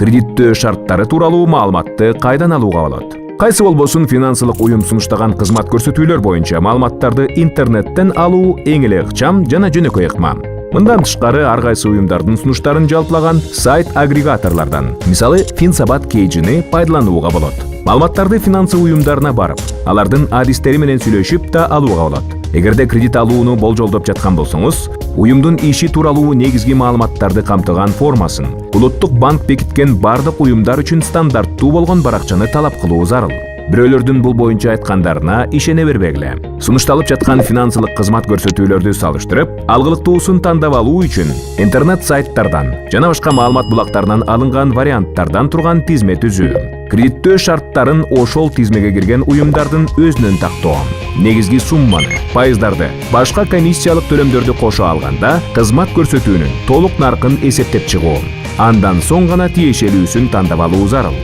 кредиттөө шарттары тууралуу маалыматты кайдан алууга болот? Кайсы болбосун финансылык уюм сунуштаган кызмат көрсөтүүлөр боюнча маалыматтарды интернеттен алуу эң эле ыкчам жана жөнөкөй ыкма. Мындан тышкары ар кайсы уюмдардын сунуштарын жалпылаган сайт агрегаторлордон, мисалы Финсабат кейжини пайдаланууга болот. Маалыматтарды финансы уюмдарына барып, алардын адистери менен сүйлөшүп да алууга болот. Эгерде кредит алууну болжолдоп жаткан болсоңуз, уюмдун иши тууралуу негизги маалыматтарды камтыган формасын, улуттук банк бекиткен бардык уюмдар үчүн стандарттуу болгон баракчаны талап кылуу зарыл. Бирөөлөрдүн бул боюнча айткандарына ишене бербегиле. Сунушталып жаткан финансылык кызмат көрсөтүүлөрдү салыштырып, алгылыктуусун тандап алуу үчүн интернет сайттардан жана башка маалымат булактарынан алынган варианттардан турган тизме түзүү. Кредиттөө шарттарын ошол тизмеге кирген уюмдардын өзүнөн тактоо. Негизги сумманы, пайыздарды, башка комиссиялык төлөмдөрдү кошо алганда, кызмат көрсөтүүнүн толук наркын эсептеп чыгуу. Андан соң гана тиешелүүсүн тандап алуу зарыл.